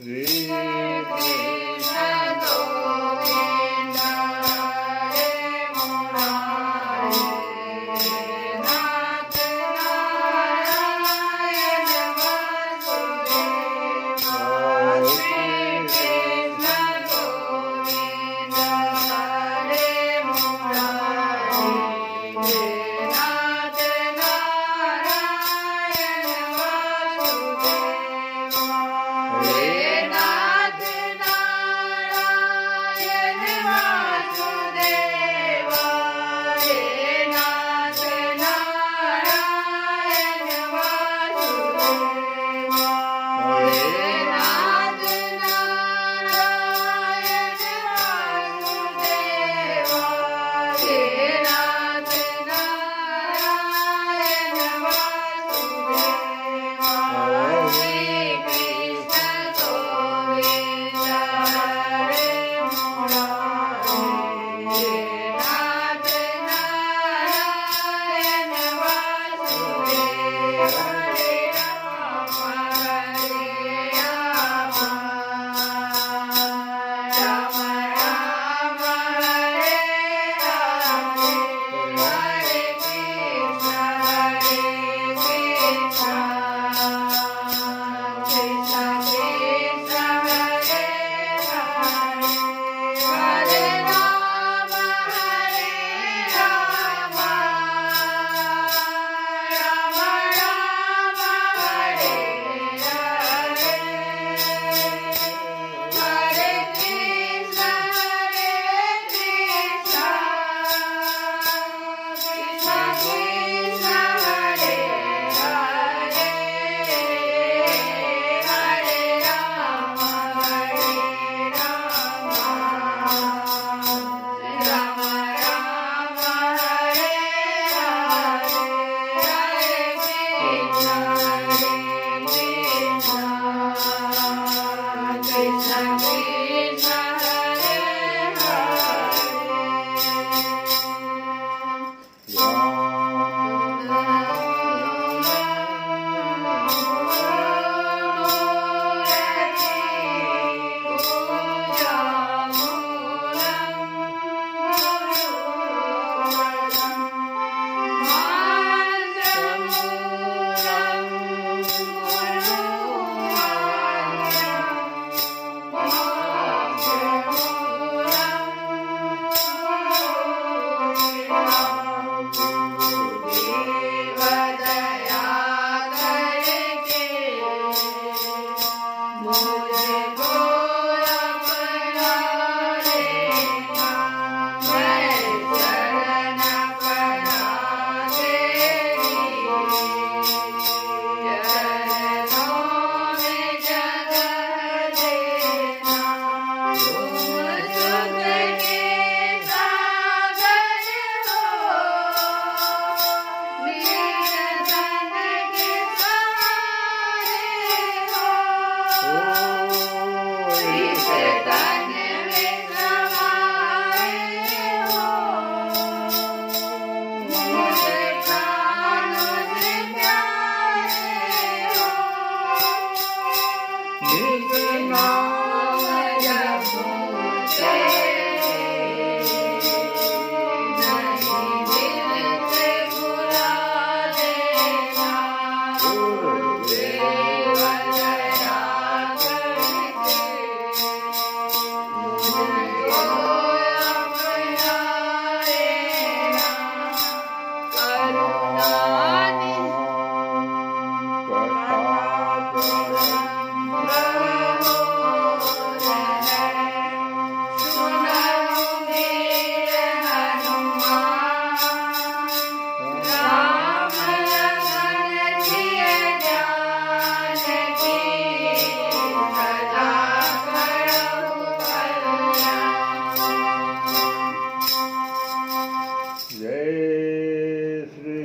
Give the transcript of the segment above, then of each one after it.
श्री कृष्ण गोविंद हरे मुरारी नाथ नारायण वासुदेव श्री कृष्ण गोविंद हरे मुरारी नाथ नारायण वासुदेव हे नाथ नारायण वासुदेव हे नाथ नारायण वासुदेव हे नाथ नारायण वासुदेव हे नाथ नारायण वासुदेव श्री कृष्ण गोविंद हरे मुरारी नाथ नारायण वासुदेव हरे राम राम राम हरे हरे हरे कृष्ण कृष्ण कृष्ण हरे हरे हरे राम राम राम हरे हरे हरे कृष्ण कृष्ण कृष्ण हरे हरे हरे राम राम राम हरे हरे हरे कृष्ण कृष्ण कृष्ण हरे दया करके मुझको अपना लेना मैं शरण पड़ा तेरी चरणों में जगह देना तुम सुख के सागर हो निर्धन के सहारे हो इस तन में समाए हो मुझे प्राणों से प्यारे हो निज नाम जपूते नहीं दिल से बुला लेना गुरुदेव दया करके मुझको अपना लेना करुणा राम लखन जिय जानकी सदा करहु कल्याण जय श्री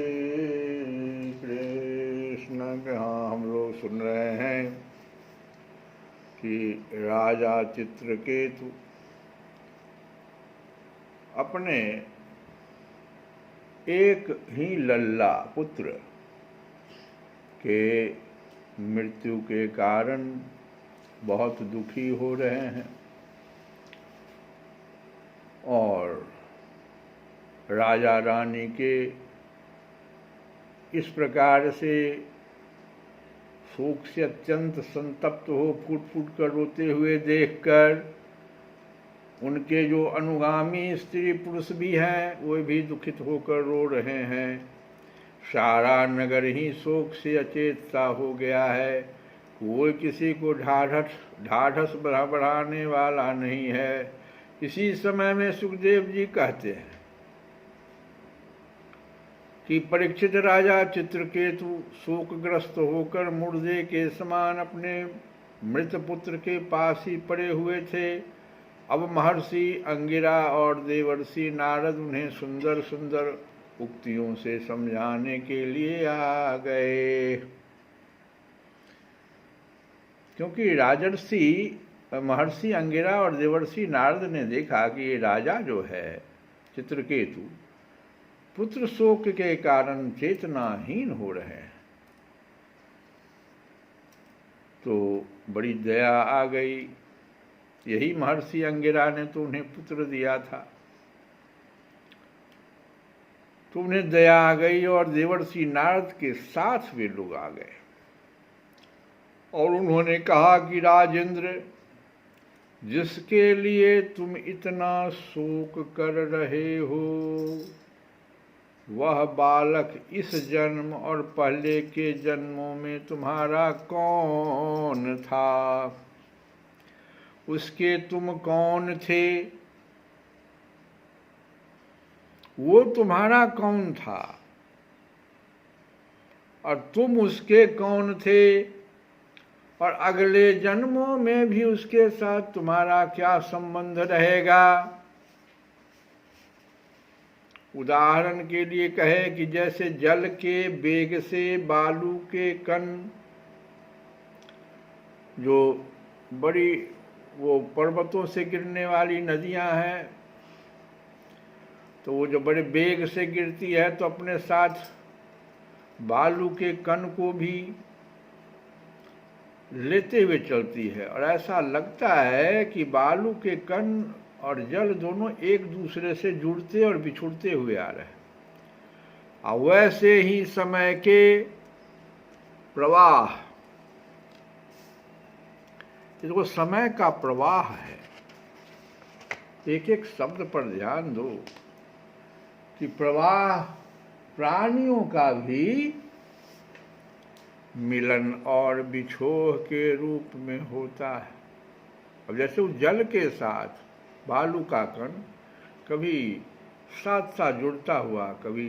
कृष्ण। हाँ, हम लोग सुन रहे हैं कि राजा चित्रकेतु अपने एक ही लल्ला पुत्र के मृत्यु के कारण बहुत दुखी हो रहे हैं और राजा रानी के इस प्रकार से शोक से अत्यंत संतप्त हो फूट फूट कर रोते हुए देखकर उनके जो अनुगामी स्त्री पुरुष भी हैं वे भी दुखित होकर रो रहे हैं। सारा नगर ही शोक से अचेत सा हो गया है, कोई किसी को ढाढ़स बढ़ाने वाला नहीं है। इसी समय में सुखदेव जी कहते हैं कि परीक्षित राजा चित्रकेतु शोकग्रस्त होकर मुर्दे के समान अपने मृत पुत्र के पास ही पड़े हुए थे। अब महर्षि अंगिरा और देवर्षि नारद उन्हें सुंदर सुंदर उक्तियों से समझाने के लिए आ गए, क्योंकि राजर्षि महर्षि अंगिरा और देवर्षि नारद ने देखा कि ये राजा जो है चित्रकेतु पुत्र शोक के कारण चेतनाहीन हो रहे हैं, तो बड़ी दया आ गई। यही महर्षि अंगिरा ने तो उन्हें पुत्र दिया था, तो उन्हें दया आ गई और देवर्षि नारद के साथ वे लोग आ गए और उन्होंने कहा कि राजेंद्र, जिसके लिए तुम इतना शोक कर रहे हो वह बालक इस जन्म और पहले के जन्मों में तुम्हारा कौन था? उसके तुम कौन थे? वो तुम्हारा कौन था और तुम उसके कौन थे? और अगले जन्मों में भी उसके साथ तुम्हारा क्या संबंध रहेगा? उदाहरण के लिए कहे कि जैसे जल के वेग से बालू के कण, जो बड़ी वो पर्वतों से गिरने वाली नदियां हैं, तो वो जो बड़े वेग से गिरती है तो अपने साथ बालू के कण को भी लेते हुए चलती है, और ऐसा लगता है कि बालू के कण और जल दोनों एक दूसरे से जुड़ते और बिछुड़ते हुए आ रहे हैं। और वैसे ही समय के प्रवाह, इसको समय का प्रवाह है। एक एक शब्द पर ध्यान दो कि प्रवाह प्राणियों का भी मिलन और बिछोह के रूप में होता है। अब जैसे उस जल के साथ बालू का कण कभी साथ साथ जुड़ता हुआ, कभी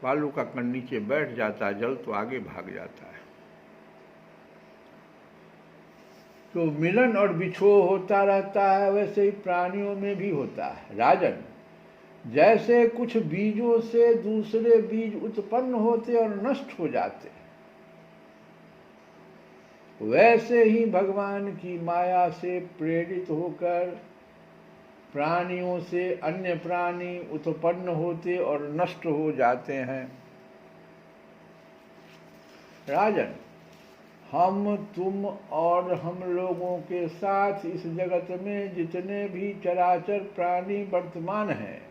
बालू का कण नीचे बैठ जाता है, जल तो आगे भाग जाता है, तो मिलन और बिछोह होता रहता है। वैसे ही प्राणियों में भी होता है। राजन, जैसे कुछ बीजों से दूसरे बीज उत्पन्न होते और नष्ट हो जाते, वैसे ही भगवान की माया से प्रेरित होकर प्राणियों से अन्य प्राणी उत्पन्न होते और नष्ट हो जाते हैं। राजन, हम, तुम और हम लोगों के साथ इस जगत में जितने भी चराचर प्राणी वर्तमान हैं,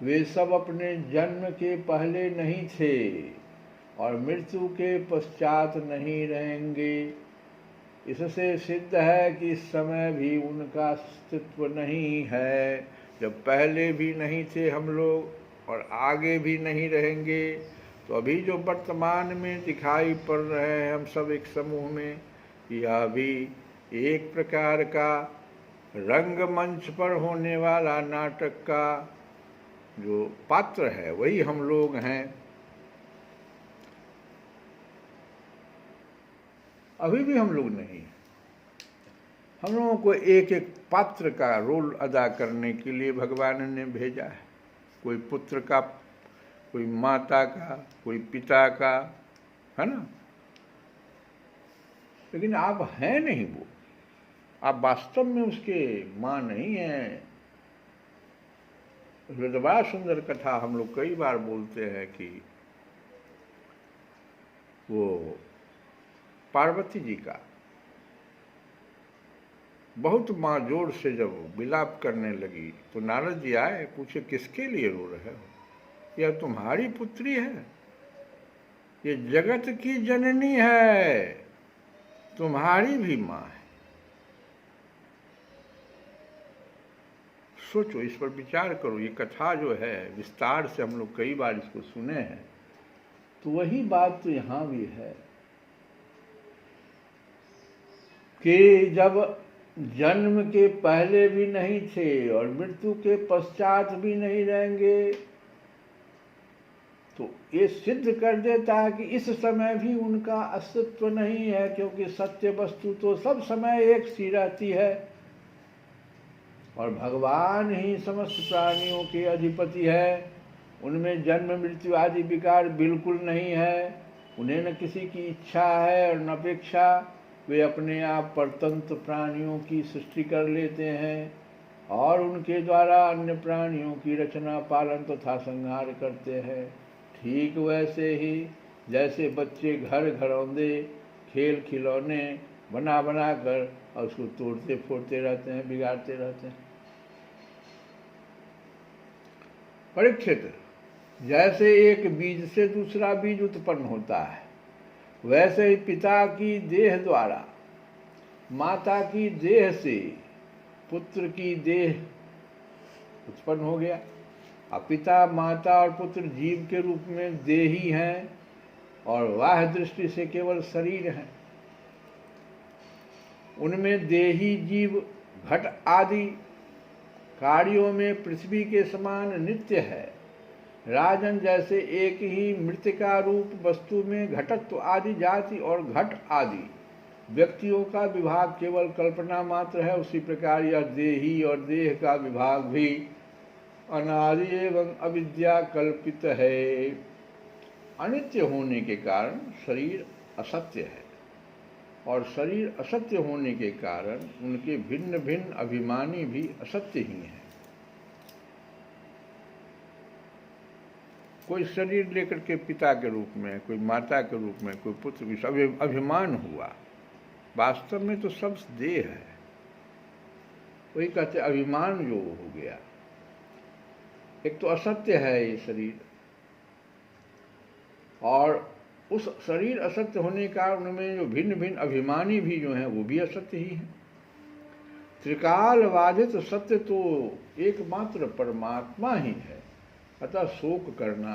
वे सब अपने जन्म के पहले नहीं थे और मृत्यु के पश्चात नहीं रहेंगे। इससे सिद्ध है कि इस समय भी उनका अस्तित्व नहीं है। जब पहले भी नहीं थे हम लोग और आगे भी नहीं रहेंगे, तो अभी जो वर्तमान में दिखाई पड़ रहे हैं हम सब एक समूह में, यह भी एक प्रकार का रंगमंच पर होने वाला नाटक का जो पात्र है वही हम लोग हैं। अभी भी हम लोग नहीं, हम लोगों को एक एक पात्र का रोल अदा करने के लिए भगवान ने भेजा है। कोई पुत्र का, कोई माता का, कोई पिता का, है ना। लेकिन आप हैं नहीं वो, आप वास्तव में उसके माँ नहीं हैं। उसमें तो बड़ा सुंदर कथा हम लोग कई बार बोलते हैं कि वो पार्वती जी का बहुत माँ जोर से जब विलाप करने लगी तो नारद जी आए, पूछे किसके लिए रो रहे हो? यह तुम्हारी पुत्री है, ये जगत की जननी है, तुम्हारी भी माँ है। सोचो, इस पर विचार करो। ये कथा जो है विस्तार से हम लोग कई बार इसको सुने हैं, तो वही बात तो यहाँ भी है कि जब जन्म के पहले भी नहीं थे और मृत्यु के पश्चात भी नहीं रहेंगे, तो ये सिद्ध कर देता है कि इस समय भी उनका अस्तित्व नहीं है, क्योंकि सत्य वस्तु तो सब समय एक सी रहती है और भगवान ही समस्त प्राणियों के अधिपति है। उनमें जन्म मृत्यु आदि विकार बिल्कुल नहीं है। उन्हें न किसी की इच्छा है और न अपेक्षा। वे अपने आप परतंत्र प्राणियों की सृष्टि कर लेते हैं और उनके द्वारा अन्य प्राणियों की रचना, पालन तथा संहार करते हैं। ठीक वैसे ही जैसे बच्चे घर घरौंदे खेल खिलौने बना बना कर और उसको तोड़ते फोड़ते रहते हैं, बिगाड़ते रहते हैं। परीक्षित, जैसे एक बीज से दूसरा बीज उत्पन्न होता है, वैसे ही पिता की देह द्वारा माता की देह से पुत्र की देह उत्पन्न हो गया। अब पिता, माता और पुत्र जीव के रूप में देही हैं और बाह्य दृष्टि से केवल शरीर हैं। उनमें देही जीव घट आदि कार्यों में पृथ्वी के समान नित्य है। राजन, जैसे एक ही मृतिका रूप वस्तु में घटत्व आदि जाति और घट आदि व्यक्तियों का विभाग केवल कल्पना मात्र है, उसी प्रकार यह देही और देह का विभाग भी अनादि एवं अविद्या कल्पित है। अनित्य होने के कारण शरीर असत्य है और शरीर असत्य होने के कारण उनके भिन्न भिन्न अभिमानी भी असत्य ही हैं। कोई शरीर लेकर के पिता के रूप में, कोई माता के रूप में, कोई पुत्र भी, सब अभिमान हुआ। वास्तव में तो सब देह है। वही कहते अभिमान जो हो गया। एक तो असत्य है ये शरीर, और उस शरीर असत्य होने का उनमें जो भिन्न भिन्न अभिमानी भी जो हैं वो भी असत्य ही हैं। त्रिकाल बाधित सत्य तो एकमात्र परमात्मा ही है। अतः शोक करना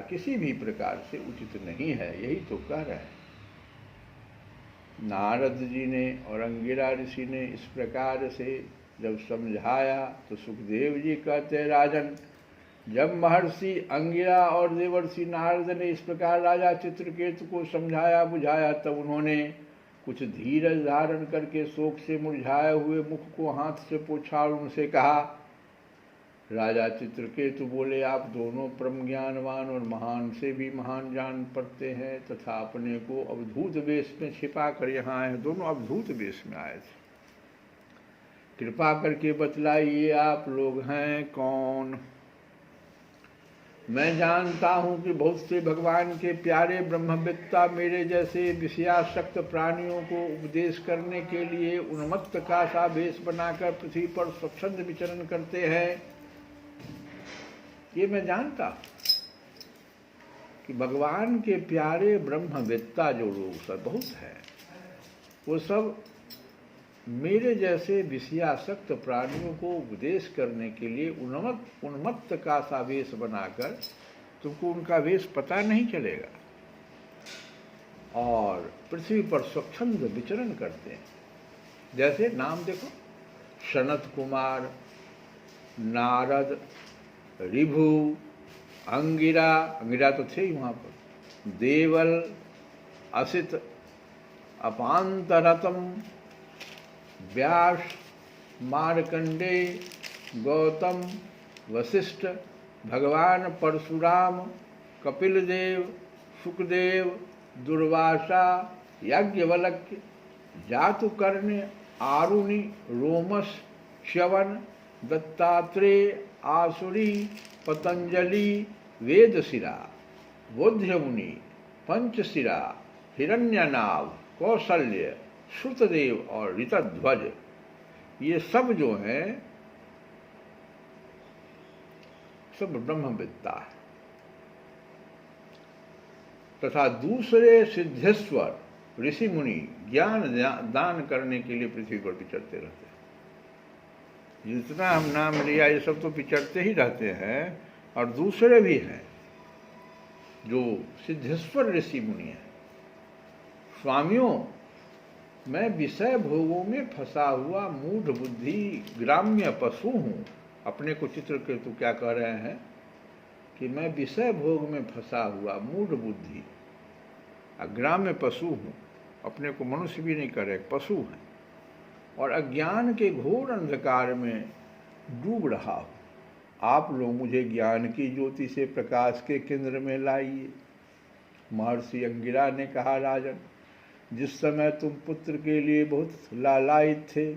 किसी भी प्रकार से उचित नहीं है, यही तो कह रहे हैं। नारद जी ने और अंगिरा ऋषि ने इस प्रकार से जब समझाया तो सुखदेव जी कहते, राजन, जब महर्षि अंगिरा और देवर्षि नारद ने इस प्रकार राजा चित्रकेतु को समझाया बुझाया, तब उन्होंने कुछ धीरज धारण करके शोक से मुरझाए हुए मुख को हाथ से पोंछा और उनसे कहा। राजा चित्रकेतु बोले, आप दोनों परम ज्ञानवान और महान से भी महान जान पड़ते हैं तथा अपने को अवधूत वेश में छिपा कर यहाँ आए। दोनों अवधूत वेश में आए थे। कृपा करके बतलाइए आप लोग हैं कौन? मैं जानता हूँ कि बहुत से भगवान के प्यारे ब्रह्मवेत्ता मेरे जैसे विषयासक्त प्राणियों को उपदेश करने के लिए उन्मत्त का सा वेश बनाकर पृथ्वी पर स्वच्छंद विचरण करते हैं। ये मैं जानता कि भगवान के प्यारे ब्रह्मवेत्ता जो लोग सब बहुत हैं, वो सब मेरे जैसे विषयासक्त प्राणियों को उपदेश करने के लिए उन्मत्त का सा वेश बनाकर, तुमको उनका वेश पता नहीं चलेगा, और पृथ्वी पर स्वच्छंद विचरण करते हैं। जैसे नाम देखो, सनत कुमार, नारद, ऋभु, अंगिरा तो थे ही वहाँ पर, देवल, असित, अपांतरतम, व्यास, मार्कंडे, गौतम, वशिष्ठ, भगवान परशुराम, कपिल देव, सुखदेव, दुर्वासा, याज्ञवल्क्य, जातुकर्ण्य, आरुणि, रोमस, च्यवन, दत्तात्रेय, आसुरी, पतंजलि, वेदशिरा, बोध्यमुनि, पंचशिरा, हिरण्यनाभ, कौशल्य, श्रुतदेव और ऋतध्वज, ये सब जो है सब ब्रह्मविद्या है। तथा दूसरे सिद्धेश्वर ऋषि मुनि ज्ञान दान करने के लिए पृथ्वी पर विचरते रहते हैं। जितना हम नाम लिया ये सब तो विचरते ही रहते हैं, और दूसरे भी हैं जो सिद्धेश्वर ऋषि मुनि हैं। स्वामियों, मैं विषय भोगों में फंसा हुआ मूढ़ बुद्धि ग्राम्य पशु हूँ। अपने को चित्रकेतु क्या कह रहे हैं कि मैं विषय भोग में फंसा हुआ मूढ़ बुद्धि ग्राम्य पशु हूँ। अपने को मनुष्य भी नहीं कह रहे, पशु हैं, और अज्ञान के घोर अंधकार में डूब रहा हूँ। आप लोग मुझे ज्ञान की ज्योति से प्रकाश के केंद्र में लाइए। महर्षि अंगिरा ने कहा, राजन, जिस समय तुम पुत्र के लिए बहुत लालायित थे,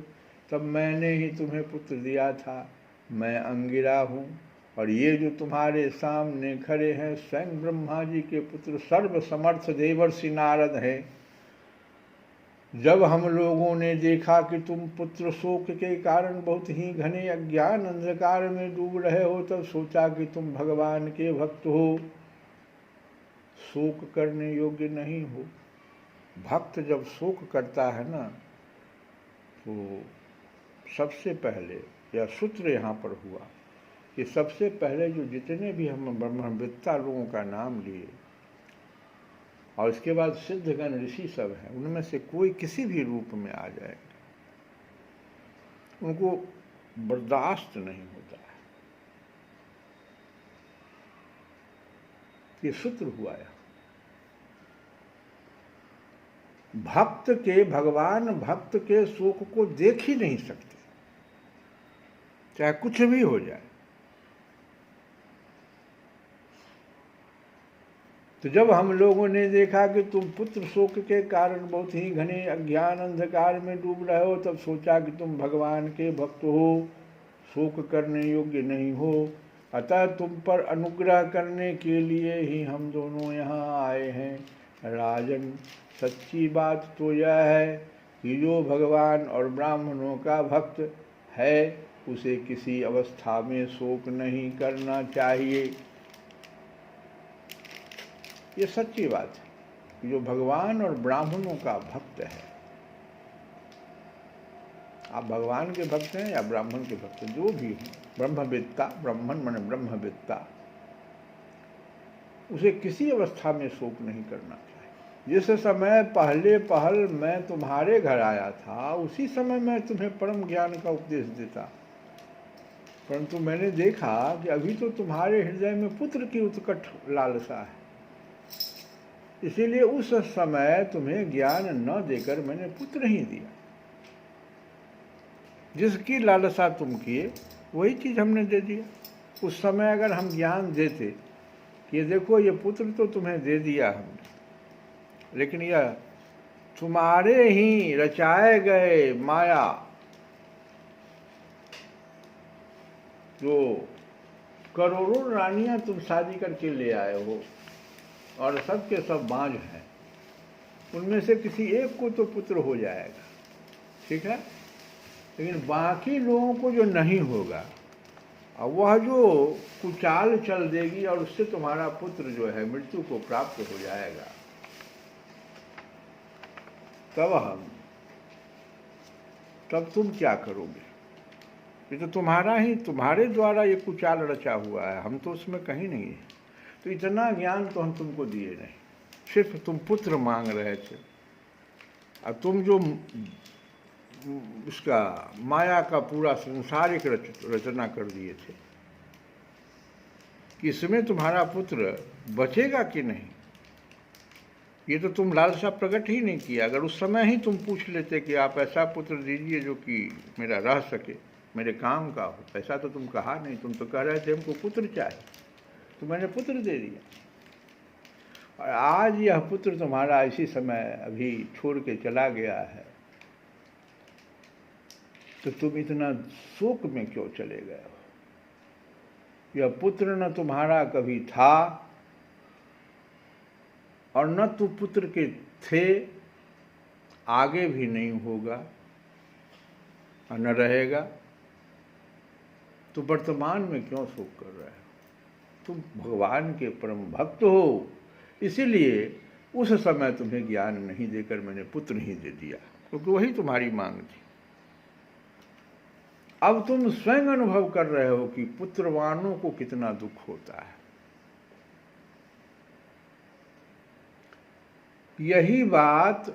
तब मैंने ही तुम्हें पुत्र दिया था। मैं अंगिरा हूँ, और ये जो तुम्हारे सामने खड़े हैं स्वयं ब्रह्मा जी के पुत्र सर्व समर्थ देवर्षि नारद हैं। जब हम लोगों ने देखा कि तुम पुत्र शोक के कारण बहुत ही घने अज्ञान अंधकार में डूब रहे हो, तब सोचा कि तुम भगवान के भक्त हो, शोक करने योग्य नहीं हो। भक्त जब शोक करता है ना, तो सबसे पहले यह सूत्र यहाँ पर हुआ कि सबसे पहले जो जितने भी हम ब्रह्मविद्ता लोगों का नाम लिए, और इसके बाद सिद्धगण ऋषि सब हैं, उनमें से कोई किसी भी रूप में आ जाएंगे, उनको बर्दाश्त नहीं होता है। ये सूत्र हुआ है। भक्त के भगवान भक्त के शोक को देख ही नहीं सकते, चाहे कुछ भी हो जाए। तो जब हम लोगों ने देखा कि तुम पुत्र शोक के कारण बहुत ही घने अज्ञान अंधकार में डूब रहे हो, तब सोचा कि तुम भगवान के भक्त हो, शोक करने योग्य नहीं हो। अतः तुम पर अनुग्रह करने के लिए ही हम दोनों यहाँ आए हैं। राजन, सच्ची बात तो यह है कि जो भगवान और ब्राह्मणों का भक्त है, उसे किसी अवस्था में शोक नहीं करना चाहिए। ये सच्ची बात है। जो भगवान और ब्राह्मणों का भक्त है, आप भगवान के भक्त हैं या ब्राह्मण के भक्त, जो भी हो, ब्रह्मविद्ता, ब्राह्मण माने ब्रह्मविद्ता, उसे किसी अवस्था में शोक नहीं करना चाहिए। जिस समय पहले पहल मैं तुम्हारे घर आया था, उसी समय मैं तुम्हें परम ज्ञान का उपदेश देता, परंतु मैंने देखा कि अभी तो तुम्हारे हृदय में पुत्र की उत्कट लालसा है, इसीलिए उस समय तुम्हें ज्ञान न देकर मैंने पुत्र ही दिया। जिसकी लालसा तुम किए वही चीज हमने दे दिया। उस समय अगर हम ज्ञान देते कि देखो ये पुत्र तो तुम्हें दे दिया हमने, लेकिन यह तुम्हारे ही रचाए गए माया, जो करोड़ों रानियां तुम शादी करके ले आए हो और सब के सब बांझ हैं, उनमें से किसी एक को तो पुत्र हो जाएगा, ठीक है, लेकिन बाकी लोगों को जो नहीं होगा, और वह जो कुचाल चल देगी और उससे तुम्हारा पुत्र जो है मृत्यु को प्राप्त हो जाएगा, तब तुम क्या करोगे? ये तो तुम्हारे द्वारा ये कुचाल रचा हुआ है, हम तो उसमें कहीं नहीं है। तो इतना ज्ञान तो हम तुमको दिए नहीं, सिर्फ तुम पुत्र मांग रहे थे, और तुम जो उसका माया का पूरा संसारिक रचना कर दिए थे कि इसमें तुम्हारा पुत्र बचेगा कि नहीं, ये तो तुम लालसा प्रकट ही नहीं किया। अगर उस समय ही तुम पूछ लेते कि आप ऐसा पुत्र दीजिए जो कि मेरा रह सके, मेरे काम का हो, ऐसा तो तुम कहा नहीं। तुम तो कह रहे थे हमको पुत्र चाहिए, तो मैंने पुत्र दे दिया, और आज यह पुत्र तुम्हारा इसी समय अभी छोड़ के चला गया है, तो तुम इतना शोक में क्यों चले गए हो? यह पुत्र न तुम्हारा कभी था और न तुम पुत्र के थे, आगे भी नहीं होगा। और न रहेगा तो वर्तमान में क्यों शोक कर रहे हो? तुम भगवान के परम भक्त हो, इसीलिए उस समय तुम्हें ज्ञान नहीं देकर मैंने पुत्र ही दे दिया, क्योंकि वही तुम्हारी मांग थी। अब तुम स्वयं अनुभव कर रहे हो कि पुत्रवानों को कितना दुख होता है। यही बात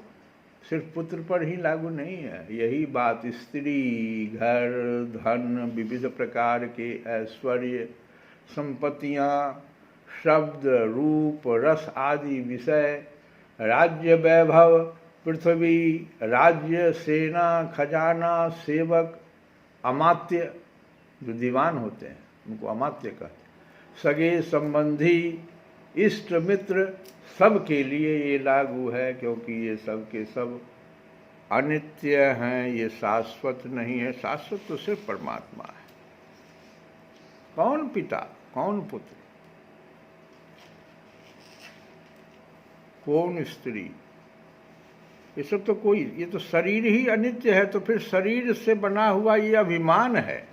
सिर्फ पुत्र पर ही लागू नहीं है, यही बात स्त्री, घर, धन, विविध प्रकार के ऐश्वर्य, संपत्तियां, शब्द, रूप, रस आदि विषय, राज्य वैभव, पृथ्वी, राज्य, सेना, खजाना, सेवक, अमात्य, जो दीवान होते हैं उनको अमात्य कहते हैं, सगे संबंधी, इष्ट मित्र, सब के लिए ये लागू है, क्योंकि ये सब के सब अनित्य हैं, ये शाश्वत नहीं है। शाश्वत तो सिर्फ परमात्मा है। कौन पिता, कौन पुत्र, कौन स्त्री, ये सब तो कोई, ये तो शरीर ही अनित्य है। तो फिर शरीर से बना हुआ ये अभिमान है।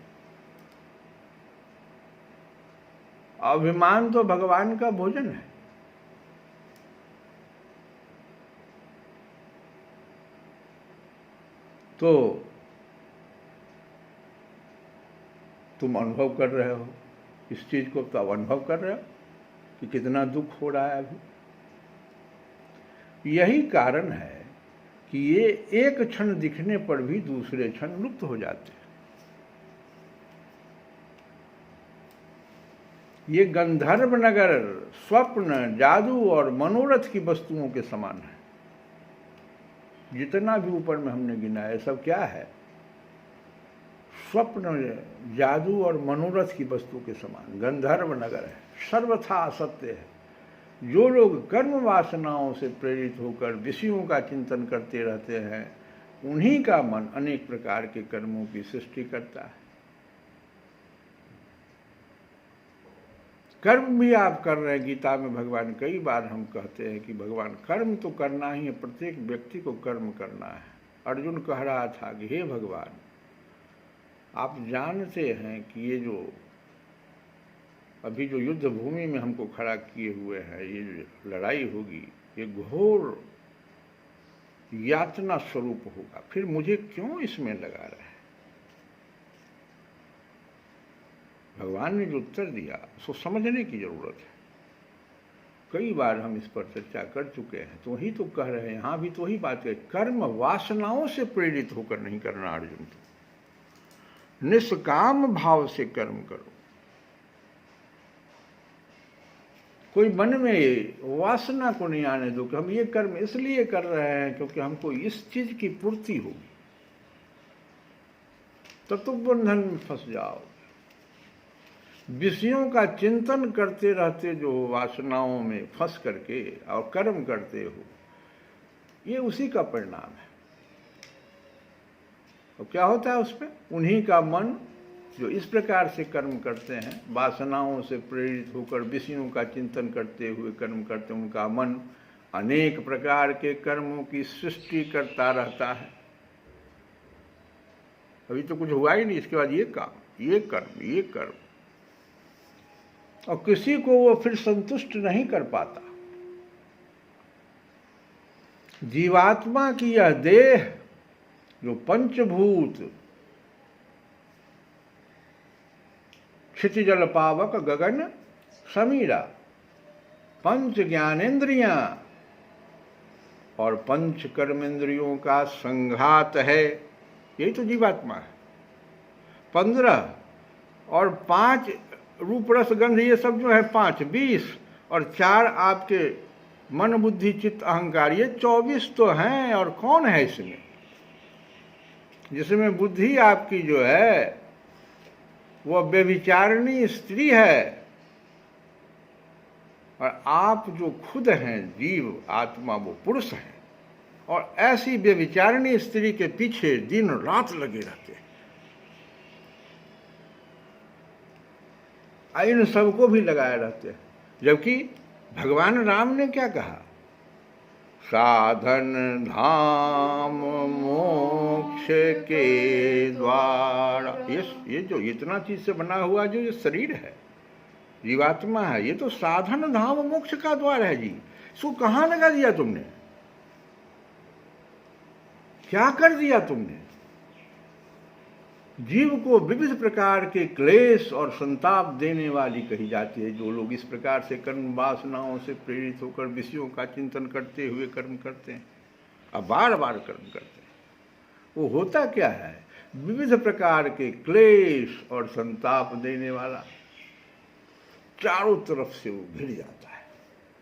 अभिमान तो भगवान का भोजन है। तो तुम अनुभव कर रहे हो इस चीज को, तो अनुभव कर रहे हो कि कितना दुख हो रहा है अभी। यही कारण है कि ये एक क्षण दिखने पर भी दूसरे क्षण लुप्त हो जाते हैं। ये गंधर्व नगर स्वप्न, जादू और मनोरथ की वस्तुओं के समान है। जितना भी ऊपर में हमने गिना है सब क्या है? स्वप्न, जादू और मनोरथ की वस्तु के समान गंधर्व नगर है, सर्वथा असत्य है। जो लोग कर्म वासनाओं से प्रेरित होकर विषयों का चिंतन करते रहते हैं, उन्हीं का मन अनेक प्रकार के कर्मों की सृष्टि करता है। कर्म भी आप कर रहे हैं। गीता में भगवान कई बार हम कहते हैं कि भगवान कर्म तो करना ही है, प्रत्येक व्यक्ति को कर्म करना है। अर्जुन कह रहा था कि हे भगवान, आप जानते हैं कि ये जो अभी जो युद्ध भूमि में हमको खड़ा किए हुए हैं, ये जो लड़ाई होगी, ये घोर यातना स्वरूप होगा, फिर मुझे क्यों इसमें लगा रहे हैं? भगवान ने जो उत्तर दिया उसको समझने की जरूरत है। कई बार हम इस पर चर्चा कर चुके हैं, तो वही तो कह रहे हैं, यहां भी तो वही बात है। कर्म वासनाओं से प्रेरित होकर नहीं करना अर्जुन, तो निष्काम भाव से कर्म करो। कोई मन में वासना को नहीं आने दो कि हम ये कर्म इसलिए कर रहे हैं क्योंकि हमको इस चीज की पूर्ति होगी, तब तो बंधन में फंस जाओ। विषयों का चिंतन करते रहते जो वासनाओं में फंस करके और कर्म करते हो, ये उसी का परिणाम है। और क्या होता है उसमें? उन्हीं का मन जो इस प्रकार से कर्म करते हैं, वासनाओं से प्रेरित होकर विषयों का चिंतन करते हुए कर्म करते हैं, उनका मन अनेक प्रकार के कर्मों की सृष्टि करता रहता है। अभी तो कुछ हुआ ही नहीं, इसके बाद ये काम, ये कर्म, ये कर्म, और किसी को वो फिर संतुष्ट नहीं कर पाता। जीवात्मा की यह देह जो पंचभूत, क्षितिजल पावक गगन समीरा, पंच ज्ञानेन्द्रियां और पंच कर्मेंद्रियों का संघात है, यही तो जीवात्मा है। 15 और 5 रूप रस गंध, ये सब जो है 5, 20 और 4 आपके मन बुद्धि चित्त अहंकार, ये 24 तो हैं। और कौन है इसमें? जिसमें बुद्धि आपकी जो है वो व्यभिचारिणी स्त्री है, और आप जो खुद हैं जीव आत्मा, वो पुरुष हैं। और ऐसी व्यभिचारिणी स्त्री के पीछे दिन रात लगे रहते हैं। इन सबको भी लगाए रहते हैं। जबकि भगवान राम ने क्या कहा? साधन धाम मोक्ष के द्वार। ये जो इतना चीज से बना हुआ जो ये शरीर है, जीवात्मा है, ये तो साधन धाम मोक्ष का द्वार है जी। इसको कहाँ लगा दिया तुमने? क्या कर दिया तुमने? जीव को विविध प्रकार के क्लेश और संताप देने वाली कही जाती है। जो लोग इस प्रकार से कर्म वासनाओं से प्रेरित होकर विषयों का चिंतन करते हुए कर्म करते हैं, अब बार बार कर्म करते हैं, वो होता क्या है? विविध प्रकार के क्लेश और संताप देने वाला, चारों तरफ से वो घिर जाता है।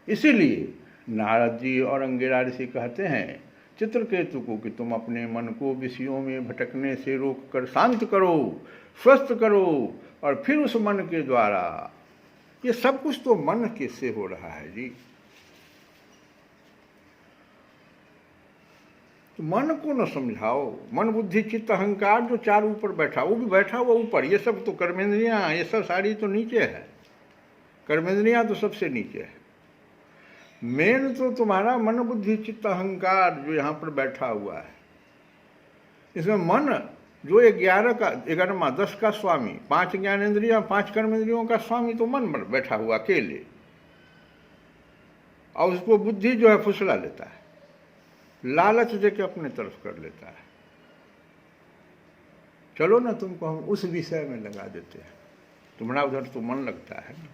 इसीलिए नारद जी और अंगिरा ऋषि कहते हैं चित्रकेतु को कि तुम अपने मन को विषयों में भटकने से रोककर शांत करो, स्वस्थ करो, और फिर उस मन के द्वारा, ये सब कुछ तो मन के से हो रहा है जी। तो मन को न समझाओ। मन बुद्धि चित्त अहंकार जो चार ऊपर बैठा, वो भी बैठा हुआ ऊपर, ये सब तो कर्मेंद्रियां, ये सब सारी तो नीचे है। कर्मेंद्रियां तो सबसे नीचे है। मेन तो तुम्हारा मन बुद्धि चित्त अहंकार जो यहाँ पर बैठा हुआ है। इसमें मन जो 11 का 11वां 10 का स्वामी, 5 ज्ञानेंद्रियां 5 कर्मेंद्रियों का स्वामी तो मन पर बैठा हुआ अकेले, और उसको बुद्धि जो है फुसला लेता है, लालच देके अपने तरफ कर लेता है। चलो ना, तुमको हम उस विषय में लगा देते हैं, तुम्हारा उधर तो मन लगता है ना।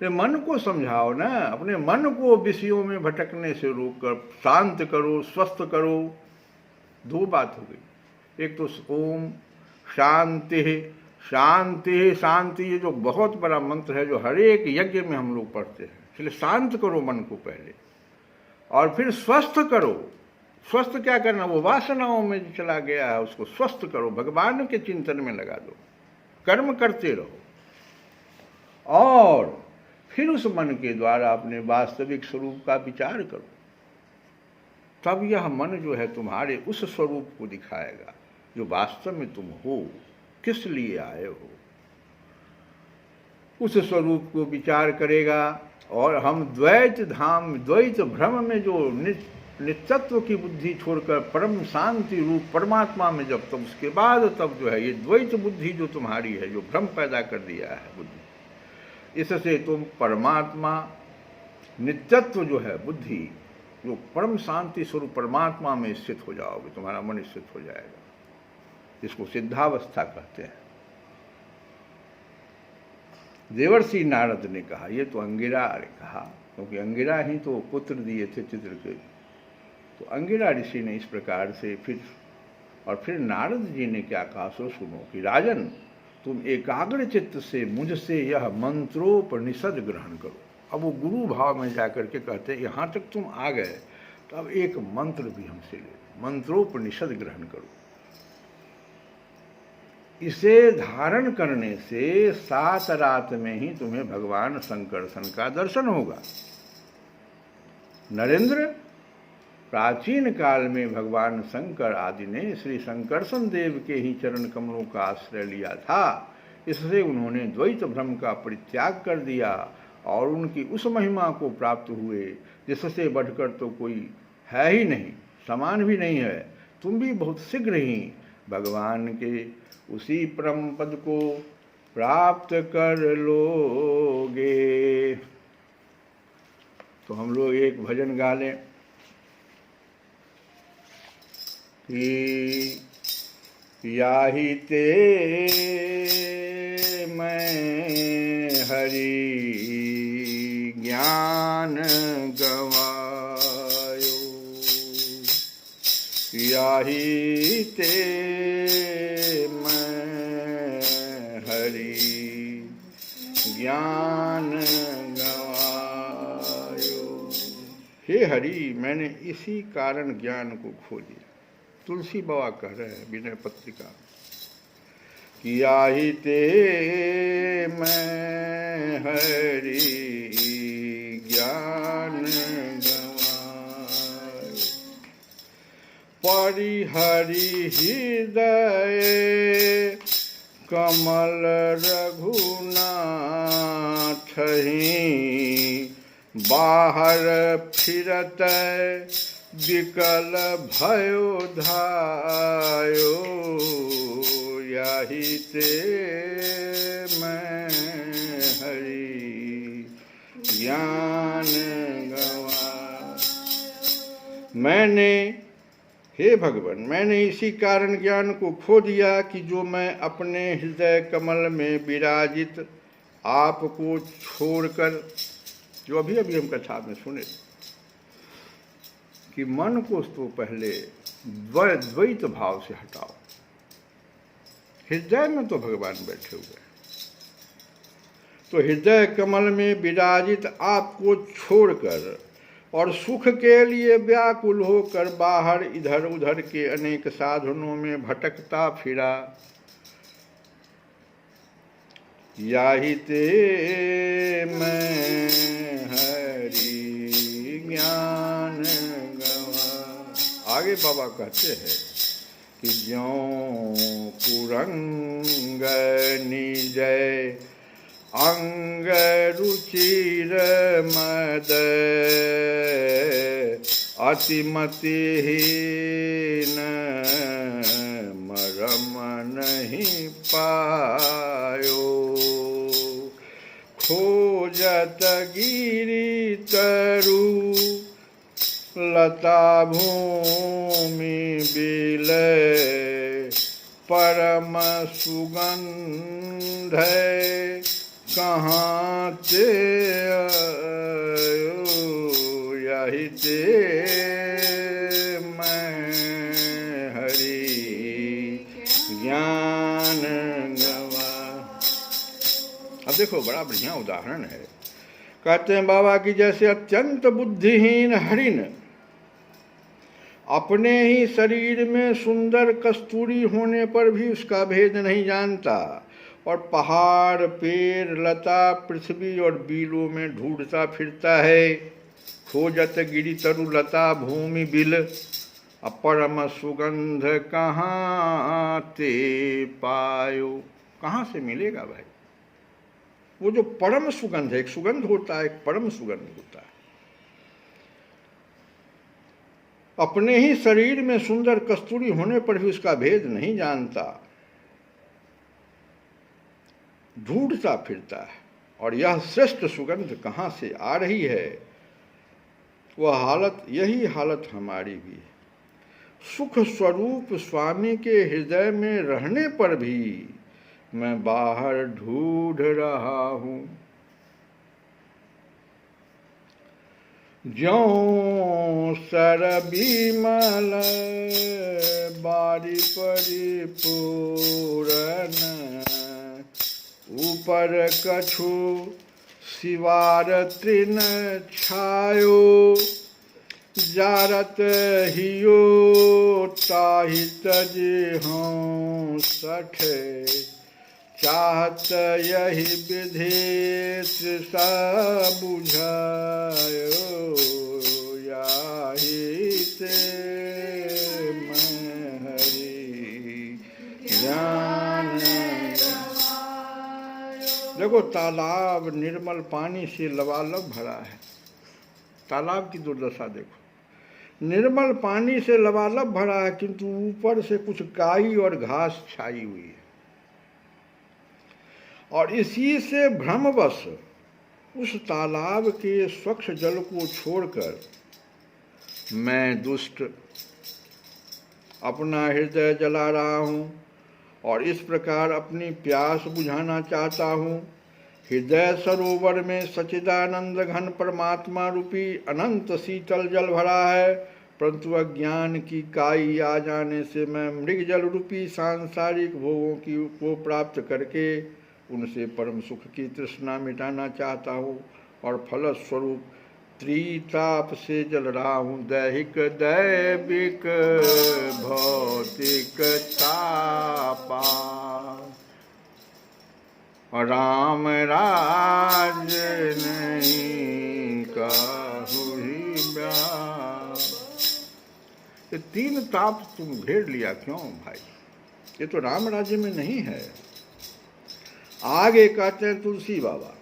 मन को समझाओ ना, अपने मन को विषयों में भटकने से रोककर शांत करो, स्वस्थ करो। दो बात हो गई। एक तो ओम शांति शांति शांति, ये जो बहुत बड़ा मंत्र है जो हर एक यज्ञ में हम लोग पढ़ते हैं। इसलिए शांत करो मन को पहले, और फिर स्वस्थ करो। स्वस्थ क्या करना? वो वासनाओं में चला गया है उसको स्वस्थ करो, भगवान के चिंतन में लगा दो, कर्म करते रहो, और फिर उस मन के द्वारा अपने वास्तविक स्वरूप का विचार करो। तब यह मन जो है तुम्हारे उस स्वरूप को दिखाएगा जो वास्तव में तुम हो, किस लिए आए हो। उस स्वरूप को विचार करेगा, और हम द्वैत धाम, द्वैत भ्रम में जो नित्यत्व की बुद्धि छोड़कर परम शांति रूप परमात्मा में जब, तब उसके बाद तब जो है ये द्वैत बुद्धि जो तुम्हारी है, जो भ्रम पैदा कर दिया है बुद्धि, इससे तुम परमात्मा नित्यत्व जो है बुद्धि, जो परम शांति स्वरूप परमात्मा में स्थित हो जाओगे, तुम्हारा मन स्थित हो जाएगा। इसको सिद्धावस्था कहते हैं। देवर्षि नारद ने कहा, ये तो अंगिरा ने कहा, क्योंकि अंगिरा ही तो पुत्र दिए थे चित्रकेतु। तो अंगिरा ऋषि ने इस प्रकार से फिर नारद जी ने क्या कहा सो सुनो कि राजन, तुम एकाग्र चित्त से मुझसे यह मंत्रोपनिषद ग्रहण करो। अब वो गुरु भाव में जाकर के कहते हैं यहाँ तक तुम आ गए तो अब एक मंत्र भी हमसे ले, मंत्रोपनिषद ग्रहण करो। इसे धारण करने से 7 रात में ही तुम्हें भगवान संकर्षण का दर्शन होगा। नरेंद्र, प्राचीन काल में भगवान शंकर आदि ने श्री संकर्षण देव के ही चरण कमलों का आश्रय लिया था। इससे उन्होंने द्वैत भ्रम का परित्याग कर दिया और उनकी उस महिमा को प्राप्त हुए जिससे बढ़कर तो कोई है ही नहीं, समान भी नहीं है। तुम भी बहुत शीघ्र ही भगवान के उसी परम पद को प्राप्त कर लोगे। तो हम लोग एक भजन गा लें कि याहि ते मैं हरि ज्ञान गवायो, याहि ते मैं हरि ज्ञान गवायो। हे हरि, मैंने इसी कारण ज्ञान को खो दिया। तुलसी बाबा कह रहे हैं विनय पत्रिका, कि याहि ते मैं हरि ज्ञान गवायो, परिहरि हृदय कमल रघुनाथ ही बाहर फिरत विकल भयो धायो, यही ते मैं हरि ज्ञान गवा। मैंने, हे भगवान, मैंने इसी कारण ज्ञान को खो दिया कि जो मैं अपने हृदय कमल में विराजित आपको छोड़कर, जो अभी अभी हम कथा में सुने कि मन को तो पहले द्वैत भाव से हटाओ। हृदय में तो भगवान बैठे हुए हैं, तो हृदय कमल में विराजित आपको छोड़कर और सुख के लिए व्याकुल होकर बाहर इधर उधर के अनेक साधनों में भटकता फिरा, याही ते मैं हरि ज्ञान गवा। आगे बाबा कहते हैं कि ज्यों कुरंग निजय अंग रुचिर मद, अतिमतिहीन मरम नहीं पायो, खोजत गिरि तरु लता भूमि बिल, परम सुगंध कहाँ ते आयो, यही ते मैं हरि ज्ञान गवा। अब देखो बड़ा बढ़िया उदाहरण है। कहते हैं बाबा की जैसे अत्यंत बुद्धिहीन हरिण अपने ही शरीर में सुंदर कस्तूरी होने पर भी उसका भेद नहीं जानता, और पहाड़ पेड़ लता पृथ्वी और बीलों में ढूंढता फिरता है। खोजत गिरि तरु लता भूमि बिल, अपरम सुगंध कहाँ ते पायो। कहाँ से मिलेगा भाई वो जो परम सुगंध है? एक सुगंध होता है, एक परम सुगंध होता है। अपने ही शरीर में सुंदर कस्तूरी होने पर भी उसका भेद नहीं जानता, ढूंढता फिरता है। और यह श्रेष्ठ सुगंध कहाँ से आ रही है? वह हालत, यही हालत हमारी भी है। सुख स्वरूप स्वामी के हृदय में रहने पर भी मैं बाहर ढूंढ रहा हूँ। ज्यों सर बिमल बारी परिपूरन, ऊपर कछु सिवार तृण छायो, जारत हियो ताहि तज हों सठ, चाहत यही विधेश सा बुझायो, याही ते मैं हरि ज्ञान। देखो तालाब निर्मल पानी से लबालब भरा है। तालाब की दुर्दशा देखो, निर्मल पानी से लबालब भरा है, किंतु ऊपर से कुछ काई और घास छाई हुई है। और इसी से भ्रमवश उस तालाब के स्वच्छ जल को छोड़कर मैं दुष्ट अपना हृदय जला रहा हूँ और इस प्रकार अपनी प्यास बुझाना चाहता हूँ। हृदय सरोवर में सच्चिदानंद घन परमात्मा रूपी अनंत शीतल जल भरा है, परंतु अज्ञान की काई आ जाने से मैं मृग जल रूपी सांसारिक भोगों को प्राप्त करके उनसे परम सुख की तृष्णा मिटाना चाहता हूँ और फलस्वरूप त्रिताप से जल रहा हूँ। दैहिक दैविक भौतिक तापा, राम राज नहीं काहू ही ब्याह। ये तीन ताप तुम घेर लिया क्यों भाई? ये तो राम राज्य में नहीं है। आगे कहते हैं तुलसी बाबा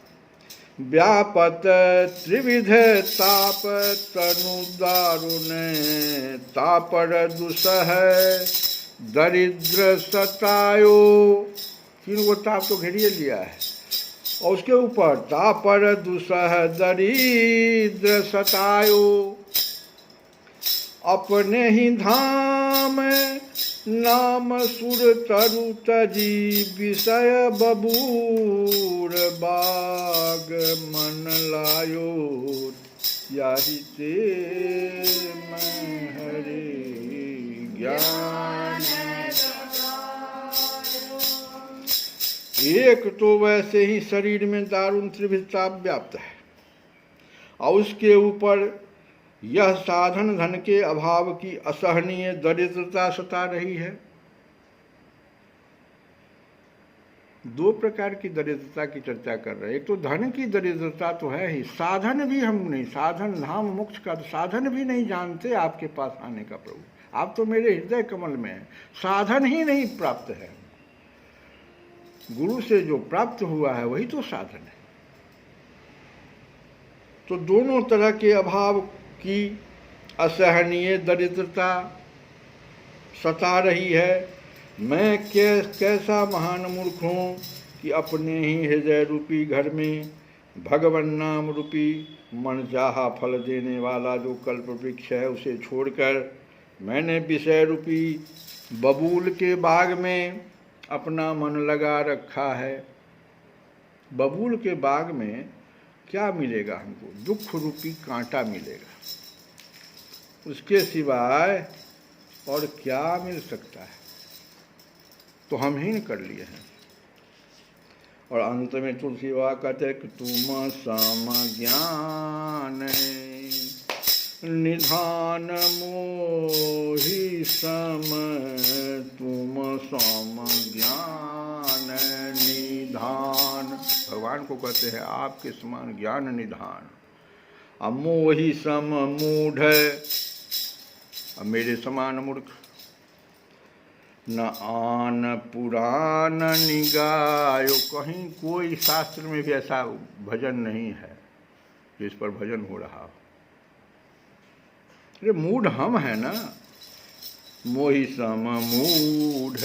व्यापत त्रिविध ताप तनु दारुण तापर दुसह दरिद्र सतायो। तीन को ताप तो घेरिए लिया है और उसके ऊपर तापर दुसह दरिद्र सतायो। अपने ही धाम नाम सुर तरु तजी विषय बबूर बाग मन लायो। याहि ते मैं हरि ज्ञान। एक तो वैसे ही शरीर में दारुण त्रिविध ताप व्याप्त है और उसके ऊपर यह साधन धन के अभाव की असहनीय दरिद्रता सता रही है। दो प्रकार की दरिद्रता की चर्चा कर रहे हैं। एक तो धन की दरिद्रता तो है ही, साधन भी हम नहीं, साधन धाम मोक्ष का साधन भी नहीं जानते आपके पास आने का प्रभु। आप तो मेरे हृदय कमल में हैं, साधन ही नहीं प्राप्त है। गुरु से जो प्राप्त हुआ है वही तो साधन है। तो दोनों तरह के अभाव की असहनीय दरिद्रता सता रही है। मैं कैसा महान मूर्ख हूँ कि अपने ही हृदय रूपी घर में भगवन नाम रूपी मन चाहा फल देने वाला जो कल्प वृक्ष है उसे छोड़कर मैंने विषय रूपी बबूल के बाग में अपना मन लगा रखा है। बबूल के बाग में क्या मिलेगा हमको? दुख रूपी कांटा मिलेगा, उसके सिवाय और क्या मिल सकता है? तो हम हीन कर लिए हैं। और अंत में तुलसी बाबा कहते हैं कि तुम सम ज्ञान निधान मोहि सम, तुम सम ज्ञान निधान। भगवान को कहते हैं आपके समान ज्ञान निधान। अब मोहि सम मूढ़, अब मेरे समान मूर्ख। न आन पुराण निगायो, कहीं कोई शास्त्र में भी ऐसा भजन नहीं है जिस पर भजन हो रहा हो। अरे मूढ़ हम है ना, मोहि सम मूढ़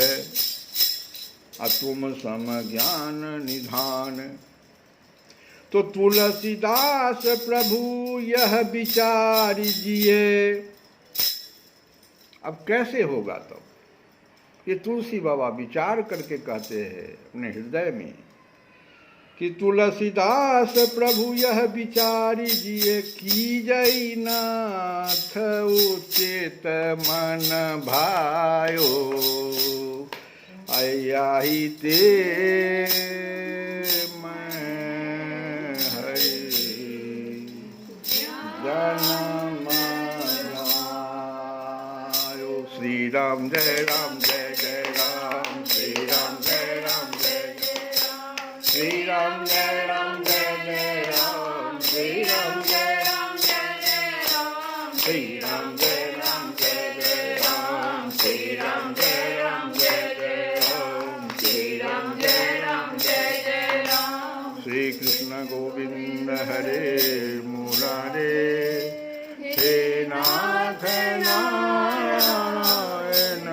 तुम सम ज्ञान निधान। तो तुलसीदास प्रभु यह विचार जिए। अब कैसे होगा तब? ये तुलसी बाबा विचार करके कहते हैं अपने हृदय में कि तुलसीदास प्रभु यह विचारी जिए, कीजई नाथ उचित मन भायो। आयाहि ते मैं हरि जन्म लायो। श्री राम जय राम जय जय राम, श्री राम जय राम जय जय राम, श्री राम जय राम जय जय राम, श्री राम जय राम जय जय राम, श्री राम जय राम जय जय राम, श्री राम जय राम जय जय राम, श्री राम जय राम जय जय राम। श्री कृष्ण गोविंद हरे मुरारे, हे नाथ नारायण